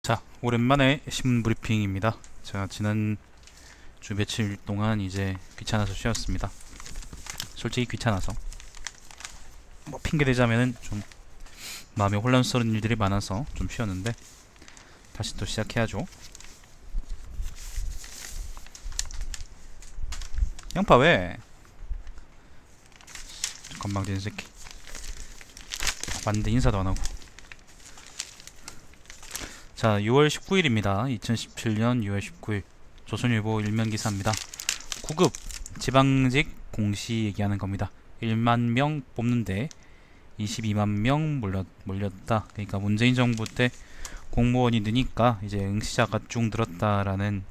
자, 오랜만에 신문 브리핑입니다. 제가 지난 주 며칠 동안 이제 귀찮아서 쉬었습니다. 솔직히 귀찮아서. 뭐 핑계 대자면은 좀 마음에 혼란스러운 일들이 많아서 좀 쉬었는데 다시 또 시작해야죠. 양파 왜? 건방진 새끼. 왔는데 인사도 안 하고. 자, 6월 19일입니다. 2017년 6월 19일 조선일보 일면 기사입니다. 9급 지방직 공시 얘기하는 겁니다. 1만 명 뽑는데 22만 명 몰렸다. 그러니까 문재인 정부 때 공무원이 느니까 이제 응시자가 쭉 늘었다라는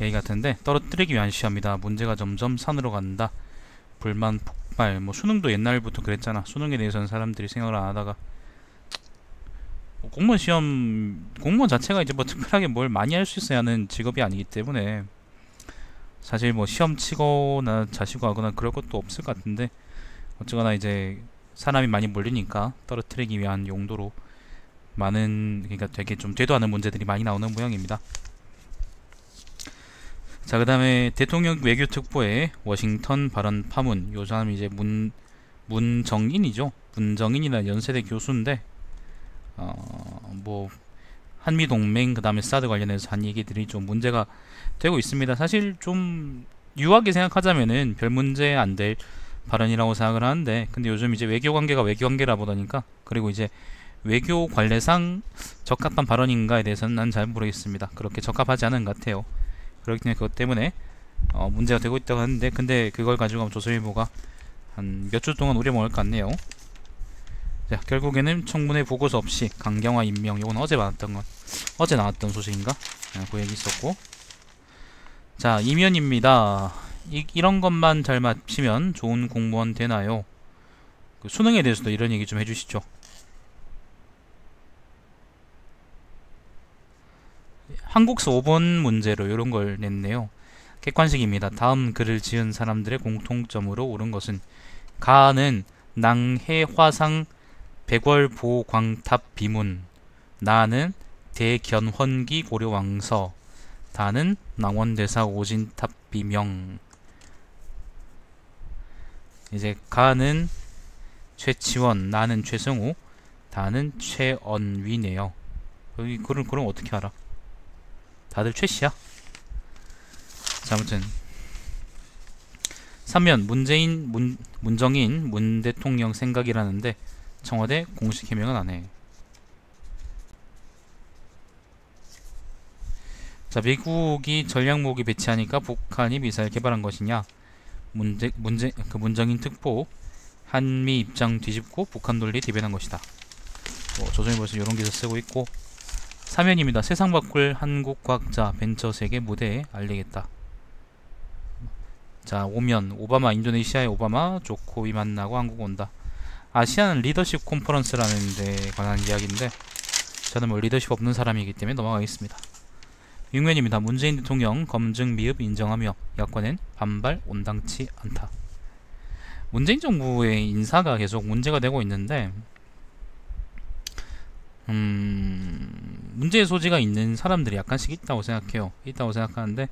얘기 같은데, 떨어뜨리기 위한 시험이다. 문제가 점점 산으로 간다. 불만 폭발. 뭐 수능도 옛날부터 그랬잖아. 수능에 대해서는 사람들이 생각을 안 하다가 공무원 시험, 공무원 자체가 이제 뭐 특별하게 뭘 많이 할 수 있어야 하는 직업이 아니기 때문에 사실 뭐 시험 치거나 자시고 하거나 그럴 것도 없을 것 같은데, 어쨌거나 이제 사람이 많이 몰리니까 떨어뜨리기 위한 용도로 많은, 그러니까 되게 좀 되도 않은 문제들이 많이 나오는 모양입니다. 자, 그 다음에 대통령 외교특보의 워싱턴 발언 파문. 요 사람이 이제 문정인이죠. 문정인이라는 연세대 교수인데, 뭐 한미 동맹 그 다음에 사드 관련해서 한 얘기들이 좀 문제가 되고 있습니다. 사실 좀 유하게 생각하자면은 별 문제 안 될 발언이라고 생각을 하는데, 근데 요즘 이제 외교 관계가 외교 관계라 보다니까, 그리고 이제 외교 관례상 적합한 발언인가에 대해서는 난 잘 모르겠습니다. 그렇게 적합하지 않은 것 같아요. 그렇기 때문에 그것 때문에 문제가 되고 있다고 하는데, 근데 그걸 가지고 조선일보가 한 몇 주 동안 우려먹을 것 같네요. 자, 결국에는 청문회 보고서 없이 강경화 임명. 요건 어제 나왔던 소식인가? 그 얘기 있었고. 자, 이면입니다. 이런 것만 잘 맞히면 좋은 공무원 되나요? 그 수능에 대해서도 이런 얘기 좀 해주시죠. 한국서 5번 문제로 이런 걸 냈네요. 객관식입니다. 다음 글을 지은 사람들의 공통점으로 옳은 것은: 가는 낭해 화상 백월보 광탑 비문, 나는 대견헌기 고려왕서, 다는 낭원대사 오진탑 비명. 이제 가는 최치원, 나는 최승우, 다는 최언위네요. 여기 그럼 어떻게 알아? 다들 최씨야? 자, 아무튼 3면 문정인 문 대통령 생각이라는데 청와대 공식 해명은 안 해. 자, 미국이 전략무기 배치하니까 북한이 미사일 개발한 것이냐? 문정인 특보 한미 입장 뒤집고 북한 논리 대변한 것이다. 뭐 조선일보에서 이런 기사 쓰고 있고. 사면입니다. 세상 바꿀 한국 과학자 벤처 세계 무대에 알리겠다. 자, 5면 오바마, 인도네시아의 오바마 조코위 만나고 한국 온다. 아시안 리더십 컨퍼런스라는 데 관한 이야기인데, 저는 뭐 리더십 없는 사람이기 때문에 넘어가겠습니다. 6면입니다. 문재인 대통령 검증 미흡 인정하며 야권엔 반발 온당치 않다. 문재인 정부의 인사가 계속 문제가 되고 있는데, 문제의 소지가 있는 사람들이 약간씩 있다고 생각해요. 있다고 생각하는데,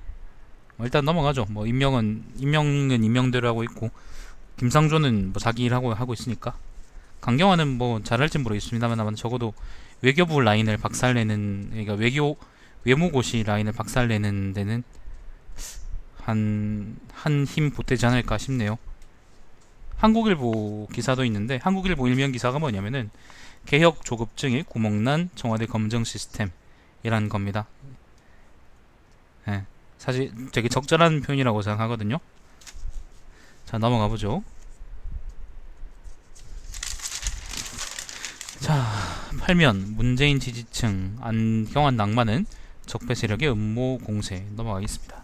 일단 넘어가죠. 뭐 임명은 임명대로 하고 있고, 김상조는 뭐 자기 일하고 하고 있으니까. 강경화는 뭐 잘할진 모르겠습니다만, 아마 적어도 외교부 라인을 박살내는, 그러니까 외무고시 라인을 박살내는 데는 한 힘 보태지 않을까 싶네요. 한국일보 기사도 있는데, 한국일보 일면 기사가 뭐냐면은 개혁 조급증에 구멍난 청와대 검증 시스템이라는 겁니다. 예, 사실 되게 적절한 표현이라고 생각하거든요. 자, 넘어가 보죠. 자, 8면 문재인 지지층 안경환 낭만은 적폐 세력의 음모 공세. 넘어가겠습니다.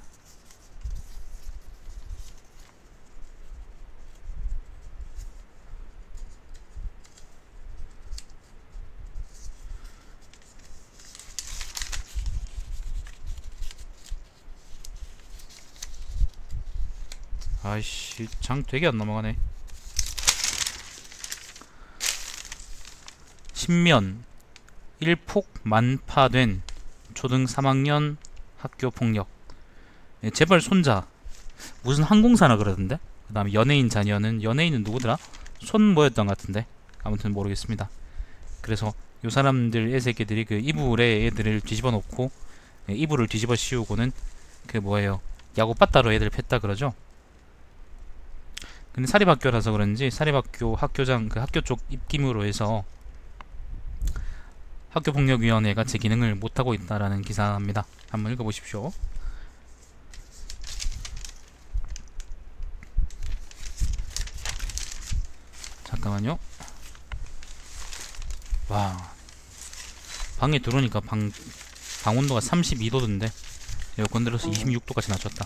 아이씨, 장 되게 안 넘어가네. 10면 일폭 만파된 초등 3학년 학교 폭력. 예, 재벌 손자 무슨 항공사나 그러던데. 그 다음에 연예인은 누구더라? 손 뭐였던 것 같은데 아무튼 모르겠습니다. 그래서 요 사람들 애새끼들이 그 이불에 애들을 뒤집어 놓고, 예, 이불을 뒤집어 씌우고는 그 뭐예요, 야구 빠따로 애들 팼다 그러죠. 근데 사립학교라서 그런지 사립학교 학교장 그 학교 쪽 입김으로 해서 학교폭력위원회가 제 기능을 못하고 있다라는 기사입니다. 한번 읽어보십시오. 잠깐만요. 와, 방에 들어오니까 방 온도가 32도던데 에어컨 들어서 26도까지 낮췄다.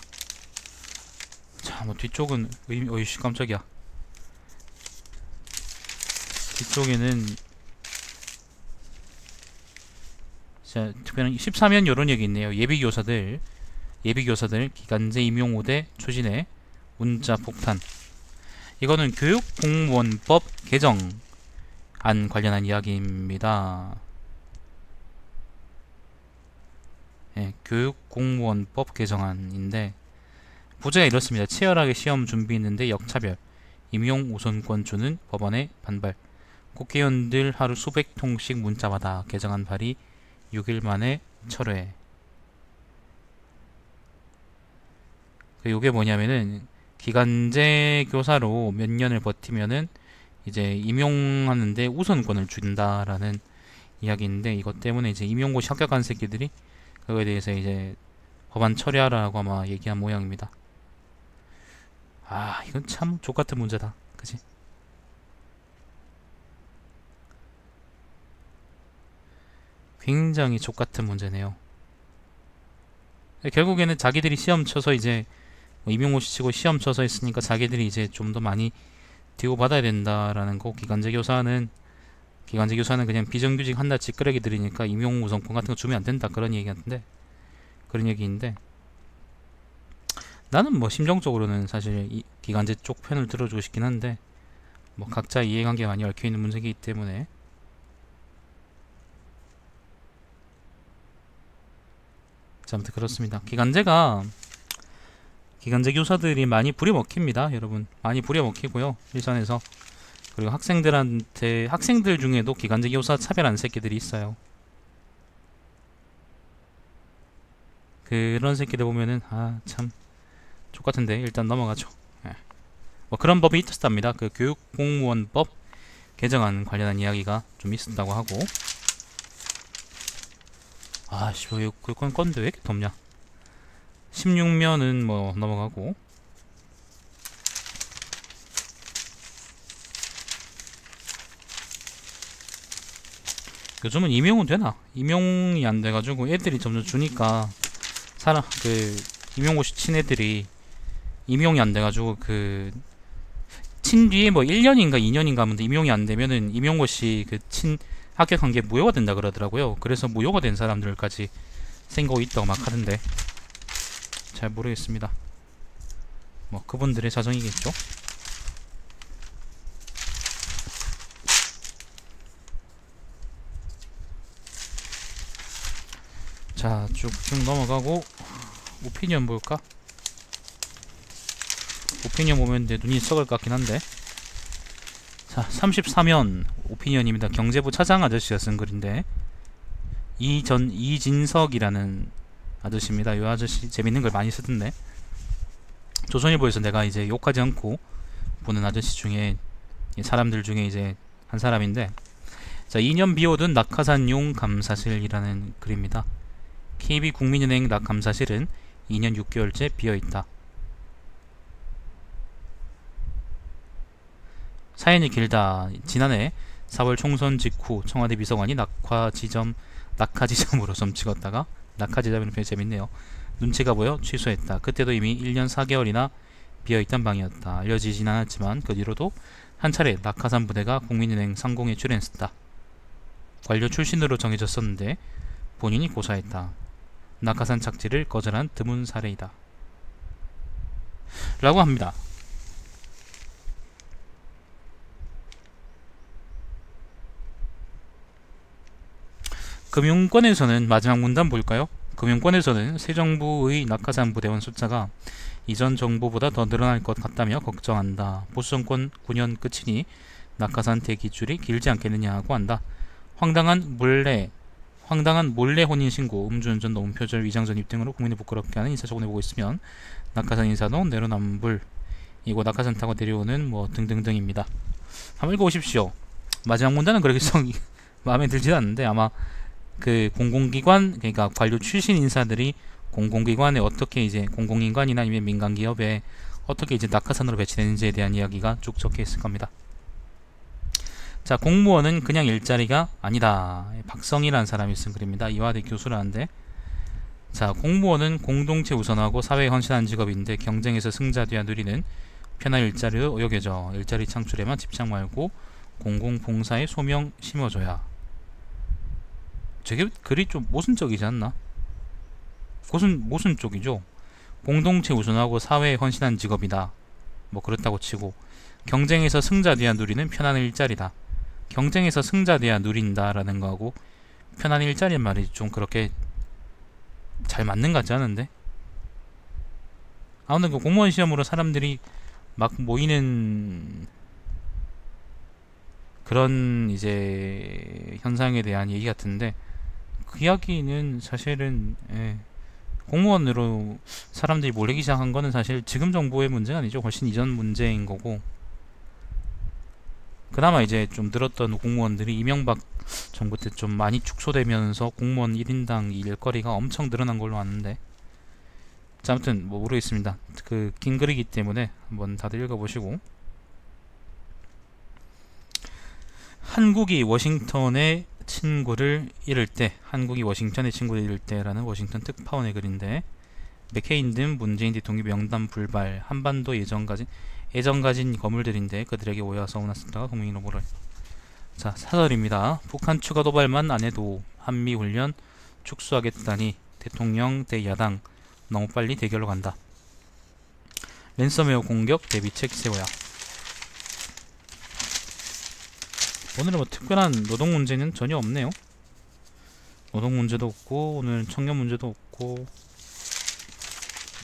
자, 뭐 뒤쪽은 어이씨 깜짝이야. 뒤쪽에는 자, 특별한 13년 여론 얘기 있네요. 예비교사들 기간제 임용호대 추진해 문자 폭탄. 이거는 교육공무원법 개정안 관련한 이야기입니다. 예, 교육공무원법 개정안인데 부제가 이렇습니다. 치열하게 시험 준비했는데 역차별, 임용 우선권 주는 법안에 반발. 국회의원들 하루 수백 통씩 문자 받아 개정안 발의 6일 만에 철회. 요게 뭐냐면은 기간제 교사로 몇 년을 버티면은 이제 임용하는데 우선권을 준다라는 이야기인데, 이것 때문에 이제 임용고시 합격한 새끼들이 그거에 대해서 이제 법안 처리하라고 아마 얘기한 모양입니다. 아, 이건 참 족같은 문제다. 그치? 굉장히 족같은 문제네요. 결국에는 자기들이 시험 쳐서 이제 뭐 임용고시 치고 시험 쳐서 했으니까 자기들이 이제 좀 더 많이 대우받아야 된다라는 거. 기간제 교사는 그냥 비정규직 한 달 찌끄레기들이니까 임용 우선권 같은 거 주면 안 된다, 그런 얘기인데 나는 뭐 심정적으로는 사실 이 기간제 쪽 편을 들어주고 싶긴 한데 뭐 각자 이해관계가 많이 얽혀있는 문제이기 때문에. 자, 아무튼 그렇습니다. 기간제 교사들이 많이 부려먹힙니다, 여러분. 많이 부려먹히고요, 일선에서. 그리고 학생들 중에도 기간제 교사 차별하는 새끼들이 있어요. 그런 새끼들 보면은 참 족같은데 일단 넘어가죠. 예. 뭐 그런 법이 있었답니다. 그 교육공무원법 개정안 관련한 이야기가 좀 있었다고 하고. 아씨, 그건 건데 왜 이렇게 덥냐. 16면은 뭐 넘어가고. 요즘은 임용은 되나? 임용이 안 돼가지고 애들이 점점 주니까 임용고시 친 애들이 임용이 안 돼가지고 친 뒤에 뭐 1년인가 2년인가 하면 임용이 안 되면은 임용고시 합격한 게 무효가 된다 그러더라고요. 그래서 무효가 된 사람들까지 생기고 있다고 막 하던데 잘 모르겠습니다. 뭐 그분들의 사정이겠죠. 자, 쭉쭉 넘어가고 오피니언 볼까? 오피니언 보면 내 눈이 썩을 것 같긴 한데. 자, 34면 오피니언입니다. 경제부 차장 아저씨가 쓴 글인데 이진석이라는 아저씨입니다. 이 아저씨 재밌는 걸 많이 쓰던데. 조선일보에서 내가 이제 욕하지 않고 보는 아저씨 중에, 사람들 중에 이제 한 사람인데, 자, 2년 비워둔 낙하산용 감사실이라는 글입니다. KB국민은행 낙감사실은 2년 6개월째 비어있다. 사연이 길다. 지난해 4월 총선 직후 청와대 비서관이 낙하지점으로 좀 찍었다가, 낙하지점이라는 표현이 재밌네요. 눈치가 보여 취소했다. 그때도 이미 1년 4개월이나 비어있던 방이었다. 알려지진 않았지만 그 뒤로도 한 차례 낙하산 부대가 국민은행 상공에 출연했다. 관료 출신으로 정해졌었는데 본인이 고사했다. 낙하산 착지를 거절한 드문 사례이다. 라고 합니다. 금융권에서는 마지막 문단 볼까요? 금융권에서는 새 정부의 낙하산 부대원 숫자가 이전 정부보다 더 늘어날 것 같다며 걱정한다. 보수 정권 9년 끝이니 낙하산 대기줄이 길지 않겠느냐고 한다. 황당한 몰래 혼인신고, 음주운전, 노무표절, 위장전입 등으로 국민을 부끄럽게 하는 인사적으로 보고 있으면 낙하산 인사도 내로남불, 이고 낙하산 타고 내려오는 뭐 등등등입니다. 한번 읽어보십시오. 마지막 문단은 그렇게 마음에 들지 않는데, 아마 그 공공기관, 그러니까 관료 출신 인사들이 공공기관에 어떻게 이제 공공기관이나 아니면 민간기업에 어떻게 이제 낙하산으로 배치되는지에 대한 이야기가 쭉 적혀 있을 겁니다. 자, 공무원은 그냥 일자리가 아니다. 박성희라는 사람이 쓴 글입니다. 이화대 교수라는데, 자, 공무원은 공동체 우선하고 사회에 헌신한 직업인데 경쟁에서 승자돼야 누리는 편한 일자리로 여겨져. 일자리 창출에만 집착 말고 공공봉사에 소명 심어줘야. 저게 글이 좀 모순적이지 않나? 모순적이죠. 공동체 우선하고 사회에 헌신한 직업이다. 뭐 그렇다고 치고, 경쟁에서 승자돼야 누리는 편한 일자리다. 경쟁에서 승자돼야 누린다라는 거하고 편한 일자리란 말이 좀 그렇게 잘 맞는 것 같지 않은데? 아무튼 그 공무원 시험으로 사람들이 막 모이는 그런 이제 현상에 대한 얘기 같은데, 그 이야기는 사실은 공무원으로 사람들이 몰리기 시작한 거는 사실 지금 정부의 문제가 아니죠. 훨씬 이전 문제인 거고, 그나마 이제 좀 늘었던 공무원들이 이명박 정부 때 좀 많이 축소되면서 공무원 1인당 일거리가 엄청 늘어난 걸로 아는데, 자, 아무튼 뭐 모르겠습니다. 그 긴 글이기 때문에 한번 다들 읽어보시고. 한국이 워싱턴의 친구를 잃을 때라는 워싱턴 특파원의 글인데, 맥케인 등 문재인 대통령 명단 불발, 한반도 애정 가진 거물들인데 그들에게 오해와 서운한 스타가 국민으로 보를. 자, 사설입니다. 북한 추가 도발만 안 해도 한미 훈련 축소하겠다니 대통령 대 야당 너무 빨리 대결로 간다. 랜섬웨어 공격 대비책 세워야. 오늘은 뭐 특별한 노동 문제는 전혀 없네요. 노동 문제도 없고 오늘 청년 문제도 없고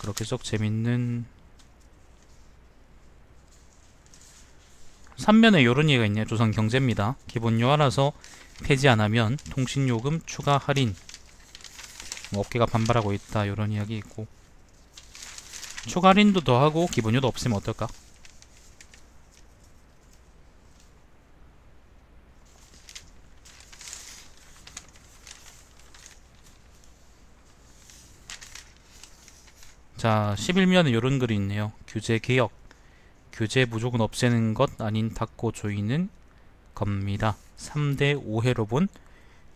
그렇게 썩 재밌는 3면에 요런 얘기가 있네요. 조선경제입니다. 기본료 알아서 폐지 안하면 통신요금 추가 할인, 뭐 업계가 반발하고 있다, 요런 이야기 있고, 추가 할인도 더하고 기본료도 없애면 어떨까? 자, 11면에 요런 글이 있네요. 규제 개혁, 규제 무조건 없애는 것 아닌 닫고 조이는 겁니다. 3대 오해로 본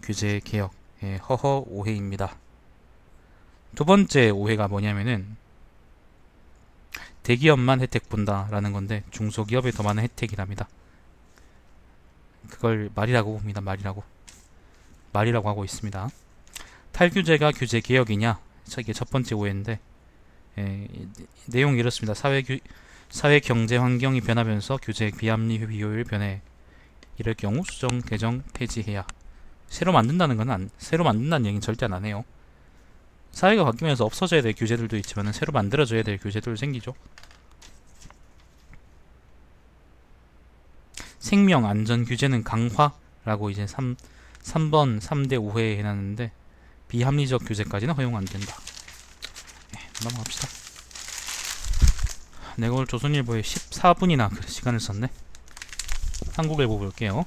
규제 개혁, 허허 오해입니다. 두 번째 오해가 뭐냐면은 대기업만 혜택 본다 라는 건데, 중소기업에 더 많은 혜택이랍니다. 그걸 말이라고 봅니다. 말이라고 하고 있습니다. 탈규제가 규제 개혁이냐, 이게 첫 번째 오해인데, 내용이 이렇습니다. 사회 경제 환경이 변하면서 규제 비합리 비효율 변해. 이럴 경우 수정 개정 폐지해야. 새로 만든다는 얘기는 절대 안 해요. 사회가 바뀌면서 없어져야 될 규제들도 있지만 새로 만들어져야 될 규제들도 생기죠. 생명 안전 규제는 강화라고 이제 3번 3대 5회에 해놨는데, 비합리적 규제까지는 허용 안 된다. 넘어갑시다. 내가 오늘 조선일보에 14분이나 시간을 썼네. 한국일보 볼게요.